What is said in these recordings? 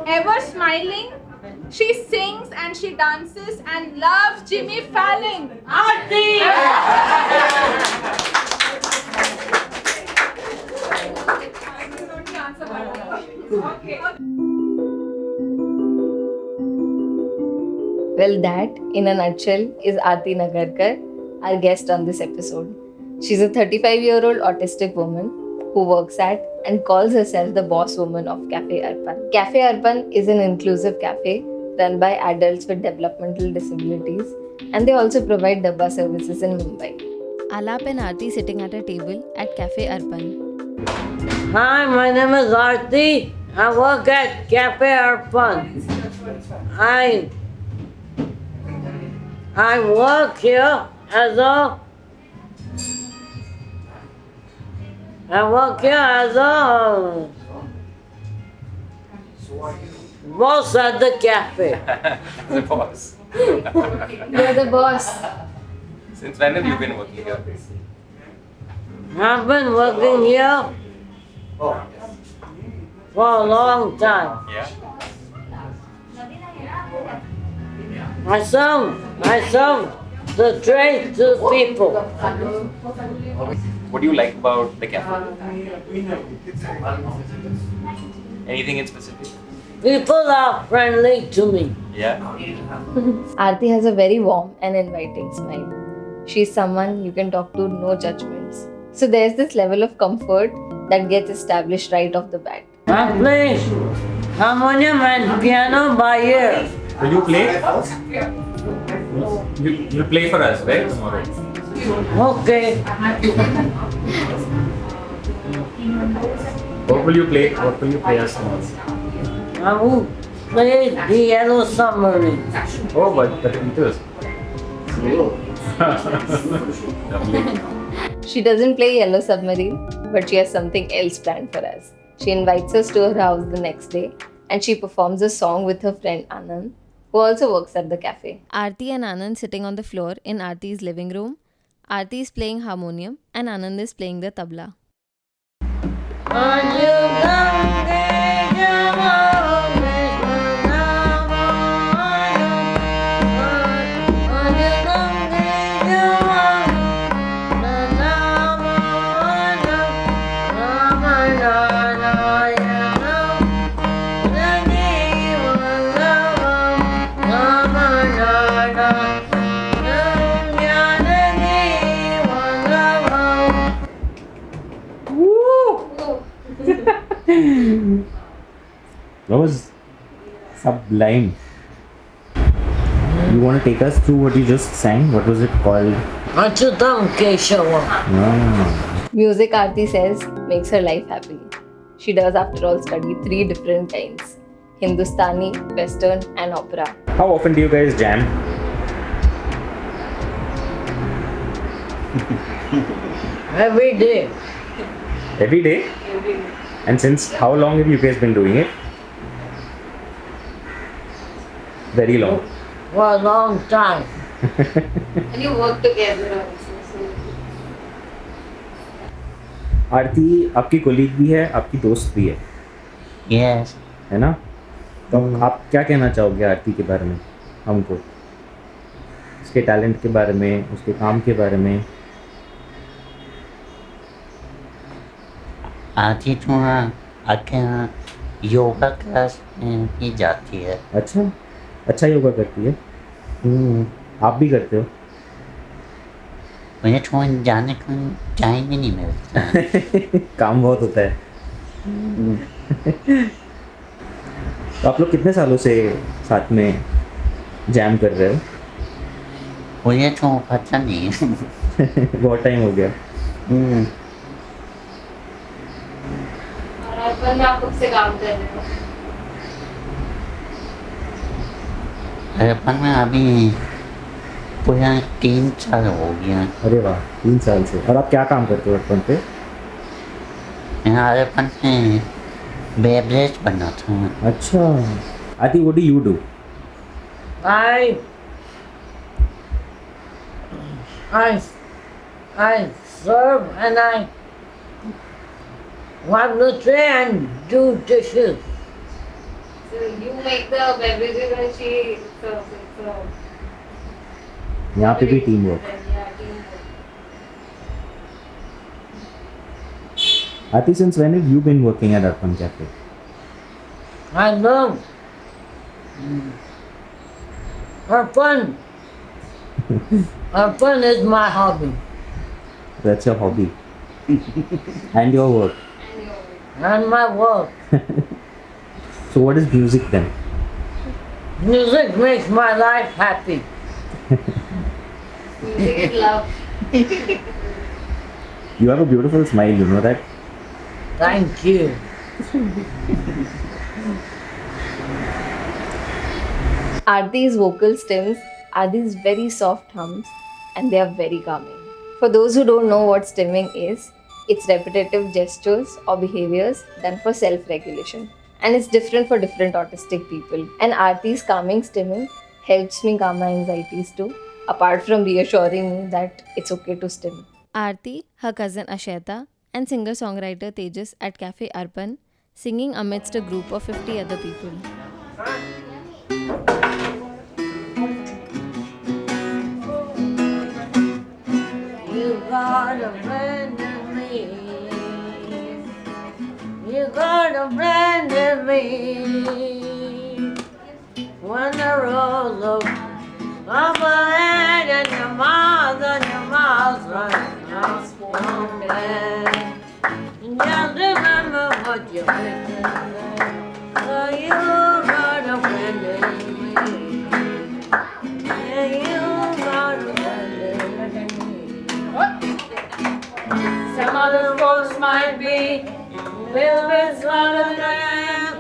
Ever smiling, she sings and she dances and loves Jimmy Fallon. Aarti! Well, that, in a nutshell, is Aarti Nagarkar, our guest on this episode. She's a 35-year-old autistic woman who works at and calls herself the boss woman of Cafe Arpan. Cafe Arpan is an inclusive cafe run by adults with developmental disabilities, and they also provide Dabba services in Mumbai. Alap and Aarti sitting at a table at Cafe Arpan. Hi, my name is Aarti. I work at Cafe Arpan. I work here as a boss at the cafe. The boss. You're the boss. Since when have you been working here? I've been working here for a long time. Yeah. I serve the trade to people. What do you like about the cafe? Anything in specific? People are friendly to me. Yeah. Aarti has a very warm and inviting smile. She's someone you can talk to, no judgments. So there's this level of comfort that gets established right off the bat. I play harmonium and piano by ear. Will you play? You play for us, right? Tomorrow. Okay. What will you play? What will you play us tomorrow? I will play the Yellow Submarine. Oh, but the Neurodiventures. Lovely. She doesn't play Yellow Submarine, but she has something else planned for us. She invites us to her house the next day and she performs a song with her friend Anand, who also works at the cafe. Aarti and Anand sitting on the floor in Aarti's living room. Aarti is playing harmonium and Anand is playing the tabla. That was sublime. You want to take us through what you just sang? What was it called? Achutam Keshava. Music, Aarti says, makes her life happy. She does, after all, study 3 different kinds: Hindustani, Western, and opera. How often do you guys jam? Every day. Every day? And since how long have you guys been doing it? Very long. For a long time. And you work together also. आरती आपकी colleague भी है, आपकी दोस्त भी है, Yes. है ना? तो आप क्या कहना चाहोगे आरती के बारे में हमको? उसके टैलेंट के बारे में, उसके काम के बारे में? आती तो आके योगा क्लास में ही जाती है। अच्छा योगा करती है। आप भी करते हो? मुझे तो जाने का टाइम ही नहीं मिलता। काम बहुत होता है। तो आप लोग कितने सालों से साथ में जैम कर रहे हो? मुझे तो पता नहीं। बहुत टाइम हो गया। और अर्पण में आप कब से काम कर रहे हो? अर्पण में अभी पूरा 3 साल हो गया। अरे वाह, 3 साल से। और आप क्या काम करते हो अर्पण पे? मैं अर्पण में बेवरेज बनाता हूँ। अच्छा, आरती, what do you do? I serve and I wipe the tray and do dishes So you make the beverages and she serves it. So यहाँ पे भी team work. yeah, teamwork. Aarti, since when have you been working at Arpan Cafe? I love Arpan. Arpan is my hobby That's your hobby. And your work. And your work. and my work. So what is music then? Music makes my life happy. Music is love. You have a beautiful smile, you know that? Thank you. Aarti's vocal stems are these very soft hums and they are very calming. For those who don't know what stimming is, it's repetitive gestures or behaviors done for self-regulation. And it's different for different autistic people. And Aarti's calming stimming helps me calm my anxieties too, apart from reassuring me that it's okay to stim. Aarti, her cousin Asheta, and singer-songwriter Tejas at Cafe Arpan, singing amidst a group of 50 other people. You got a friend in me. You got a friend in me. When the roll of my head and your mouth running out from bed. Just remember what you said. So you got a friend in me. Yeah, you got a friend in me. Some other folks might be filled with smaller than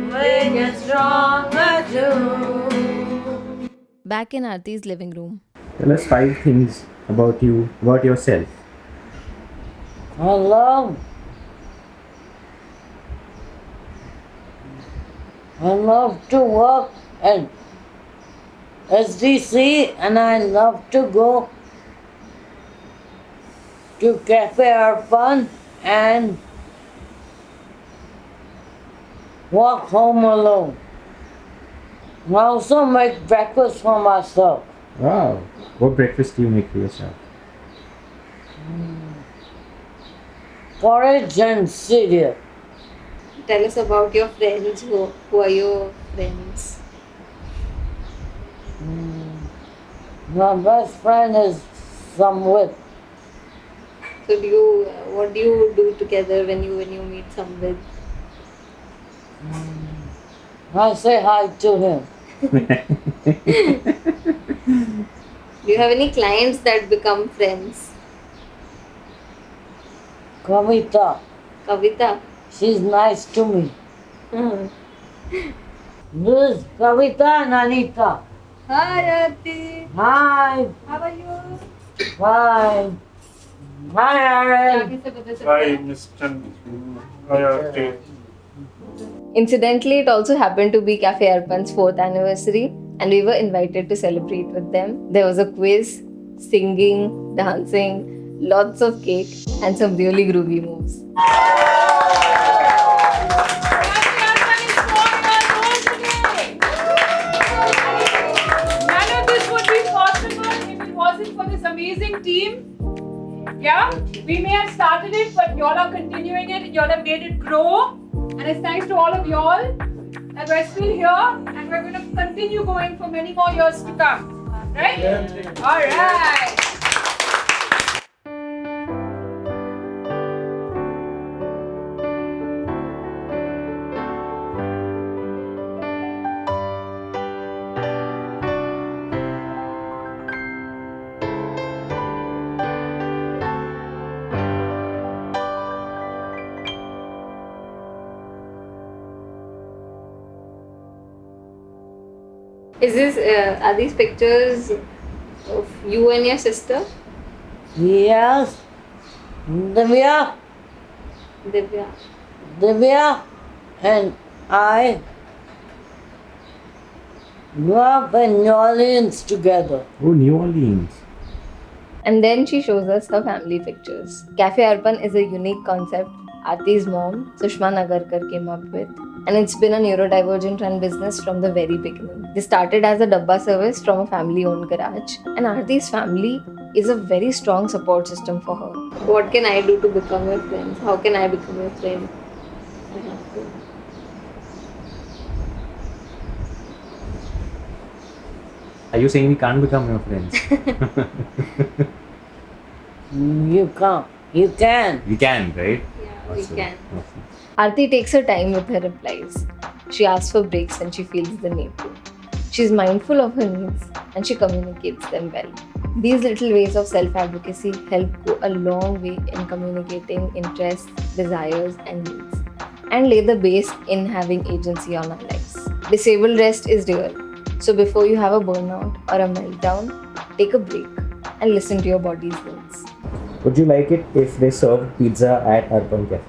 we get stronger too. Back in Aarti's living room. Tell us 5 things about you, about yourself. I love to work at SDC and I love to go to Cafe Arpan and walk home alone. I also make breakfast for myself. Wow. What breakfast do you make for yourself? Porridge and cereal. Tell us about your friends. Who are your friends? My best friend is Samwit. So what do you do together when you meet someone? I say hi to him. Do you have any clients that become friends? Kavita. Kavita? She's nice to me. This is Kavita and Anita. Hi, Aarti. Hi. How are you? Fine. Hi, Aarav. Hi, Mr. Aarti. Incidentally, it also happened to be Cafe Arpan's 4th anniversary and we were invited to celebrate with them. There was a quiz, singing, dancing, lots of cake and some really groovy moves. None of this would be possible if it wasn't for this amazing team. Yeah, we may have started it, but y'all are continuing it and y'all have made it grow. And it's thanks to all of y'all that we're still here and we're going to continue going for many more years to come. Right? All right. Are these pictures of you and your sister? Yes. Divya. Divya. Divya and I grew up in New Orleans together. Oh, New Orleans. And then she shows us her family pictures. Cafe Arpan is a unique concept Aarti's mom, Sushma Nagarkar, came up with. and it's been a neurodivergent run business from the very beginning. They started as a Dabba service from a family-owned garage, and Aarti's family is a very strong support system for her. What can I do to become your friend? How can I become your friend? Are you saying we can't become your friends? You can't. You can. We can, right? Yeah, we Awesome. can. Awesome. Aarti takes her time with her replies. She asks for breaks when she feels the need to. She's mindful of her needs and she communicates them well. These little ways of self-advocacy help go a long way in communicating interests, desires, and needs, and lay the base in having agency on our lives. Disabled rest is real. So before you have a burnout or a meltdown, take a break and listen to your body's needs. Would you like it if they serve pizza at Arpan Cafe?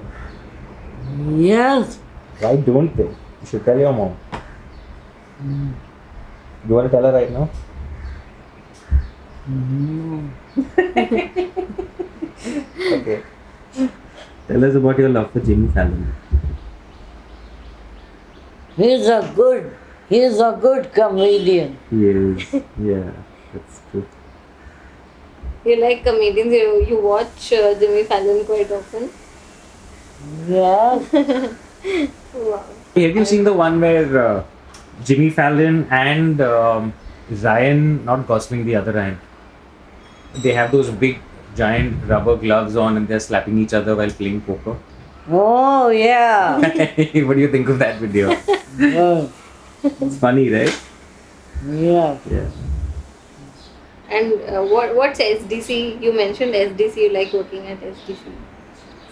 Yes. Why don't they? You should tell your mom. You want to tell her right now? Okay. Tell us about your love for Jimmy Fallon. He's a good comedian. He is. Yeah, that's true. You like comedians, you watch Jimmy Fallon quite often? Yes. Wow. Have you seen the one where Jimmy Fallon and Ryan, not Gosling, the other Ryan, they have those big giant rubber gloves on and they're slapping each other while playing poker? Oh, yeah. What do you think of that video? Good. It's funny, right? Yeah. Yeah. And what's SDC? You mentioned SDC, you like working at SDC.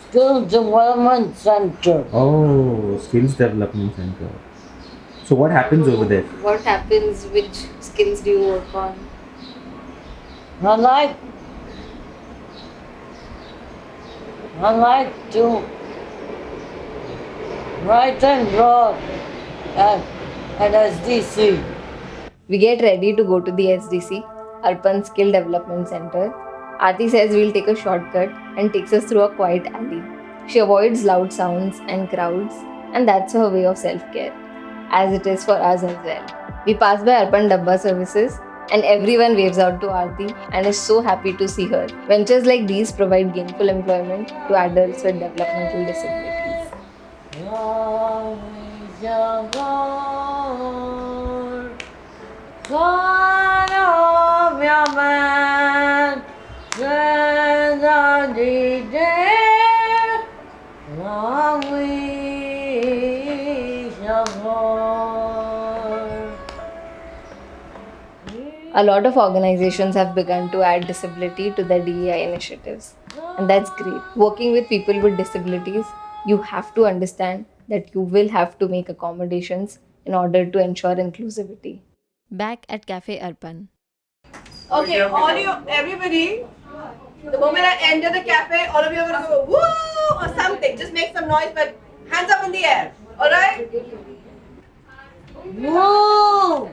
Skills Development Center. Oh, Skills Development Center. So what happens over there? What happens? Which skills do you work on? I like to write and draw at SDC. We get ready to go to the SDC, Arpan Skill Development Center. Aarti says we'll take a shortcut and takes us through a quiet alley. She avoids loud sounds and crowds, and that's her way of self-care, as it is for us as well. We pass by Arpan Dabba services, and everyone waves out to Aarti and is so happy to see her. Ventures like these provide gainful employment to adults with developmental disabilities. Son of your man, long we shall mourn. A lot of organizations have begun to add disability to their DEI initiatives, and that's great. Working with people with disabilities, you have to understand that you will have to make accommodations in order to ensure inclusivity. Back at Cafe Arpan. Okay, all you, everybody, the moment I enter the cafe, all of you are going to go woo or something. Just make some noise, but hands up in the air. All right? Woo!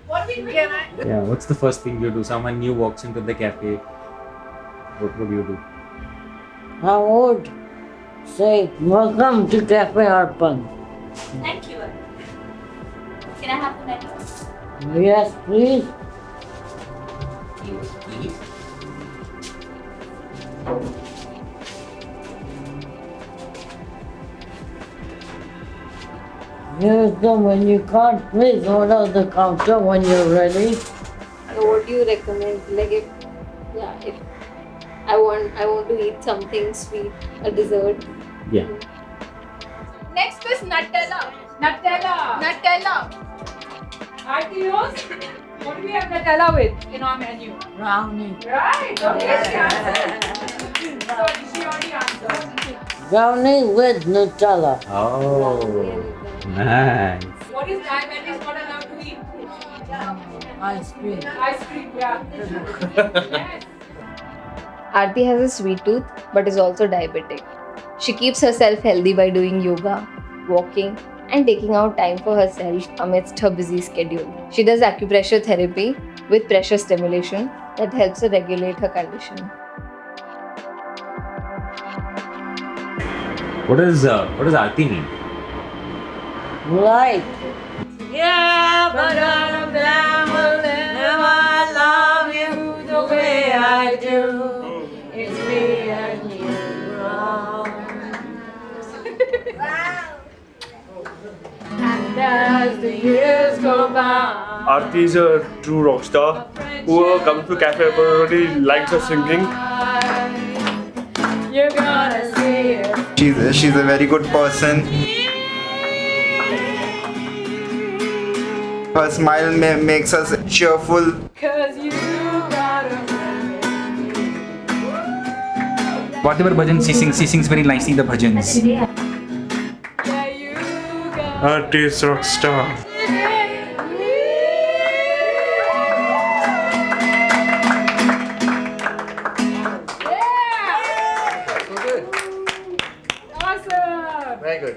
What we can I? Yeah, what's the first thing you do? Someone new walks into the cafe. What would you do? I would say, welcome to Cafe Arpan. Thank you. Can I have the menu? Yes, please. Here's the menu card. Please order the counter when you're ready. So what do you recommend? Like if I want to eat something sweet, a dessert. Yeah. Next is Nutella. Nutella. Aarti knows? What do we have Nutella with in our menu? Brownie. Right. Okay. So she already answered. Brownie with Nutella. Oh, nice. What is diabetes not allowed to eat? Ice cream. Ice cream, yeah. Yes. Aarti has a sweet tooth but is also diabetic. She keeps herself healthy by doing yoga, walking, and taking out time for herself amidst her busy schedule. She does acupressure therapy with pressure stimulation that helps her regulate her condition. What does Aarti mean? Light. Yeah, but none of them will never love you the way I do. It's me and you wrong. And as the years go by, Aarti is a true rock star. Whoever comes to Cafe Arpan really likes her singing. you're gonna see it. She's a very good person. Her smile makes us cheerful. 'Cause you got a friend in me. Whatever bhajan she sings very nicely the bhajans. Yeah, you got Aarti is a rock star. Awesome. Very good.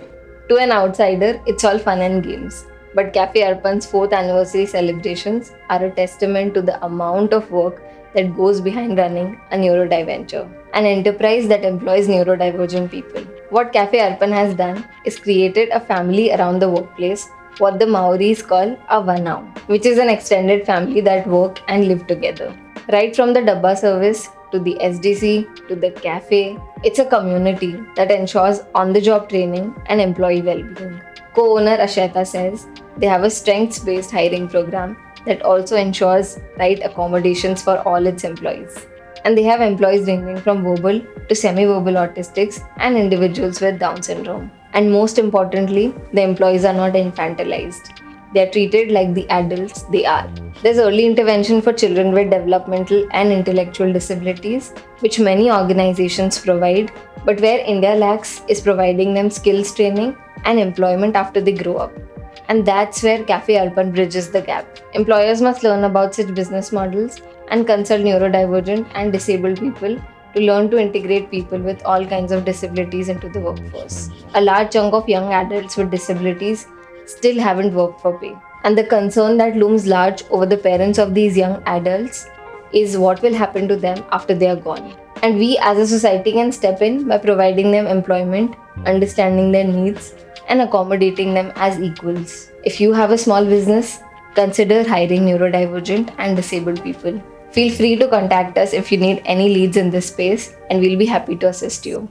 To an outsider, it's all fun and games. But Cafe Arpan's 4th anniversary celebrations are a testament to the amount of work that goes behind running a Neurodiventure, an enterprise that employs neurodivergent people. What Cafe Arpan has done is created a family around the workplace, what the Maoris call a Vanau, which is an extended family that work and live together. Right from the Dabba service to the SDC to the cafe, it's a community that ensures on-the-job training and employee well-being. Co-owner Asheta says they have a strengths-based hiring program that also ensures right accommodations for all its employees. And they have employees ranging from verbal to semi-verbal autistics and individuals with Down syndrome. And most importantly, the employees are not infantilized. They are treated like the adults they are. There's early intervention for children with developmental and intellectual disabilities, which many organizations provide, but where India lacks is providing them skills training and employment after they grow up. And that's where Cafe Arpan bridges the gap. Employers must learn about such business models and consult neurodivergent and disabled people to learn to integrate people with all kinds of disabilities into the workforce. A large chunk of young adults with disabilities still haven't worked for pay. And the concern that looms large over the parents of these young adults is what will happen to them after they are gone. And we as a society can step in by providing them employment, understanding their needs, and accommodating them as equals. If you have a small business, consider hiring neurodivergent and disabled people. Feel free to contact us if you need any leads in this space, and we'll be happy to assist you.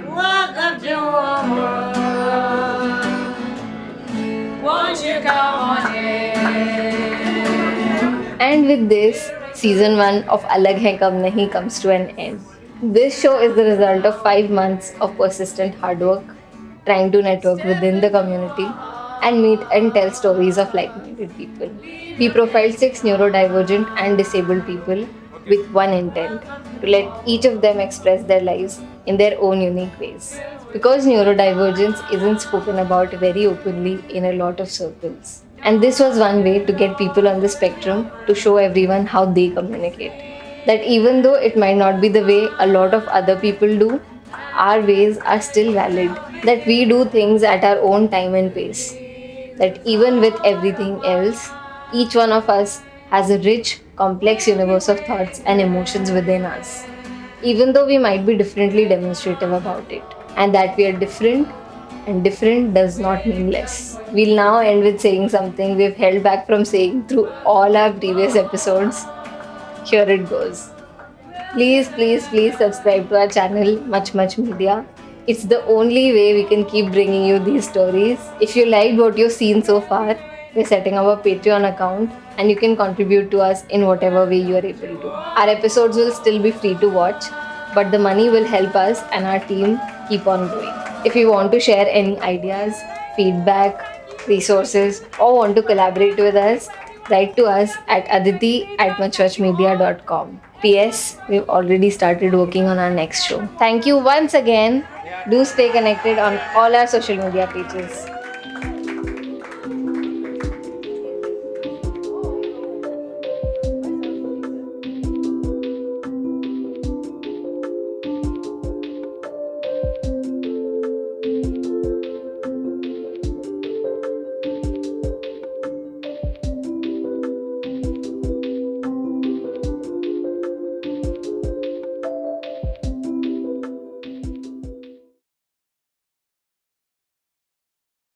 Welcome to our world. Won't you come on in? And with this, season 1 of Alag Hain Kam Nahi comes to an end. This show is the result of 5 months of persistent hard work, trying to network within the community and meet and tell stories of like-minded people. We profiled 6 neurodivergent and disabled people with one intent: to let each of them express their lives in their own unique ways. Because neurodivergence isn't spoken about very openly in a lot of circles. And this was one way to get people on the spectrum to show everyone how they communicate. That even though it might not be the way a lot of other people do, our ways are still valid. That we do things at our own time and pace. That even with everything else, each one of us has a rich, complex universe of thoughts and emotions within us, even though we might be differently demonstrative about it. And that we are different, and different does not mean less. We'll now end with saying something we've held back from saying through all our previous episodes. Here it goes. Please subscribe to our channel, Much Media. It's the only way we can keep bringing you these stories. If you liked what you've seen so far, we're setting up a Patreon account and you can contribute to us in whatever way you are able to. Our episodes will still be free to watch, but the money will help us and our team keep on growing. If you want to share any ideas, feedback, resources, or want to collaborate with us, write to us at aditi@muchmedia.com. P.S. We've already started working on our next show. Thank you once again. Do stay connected on all our social media pages.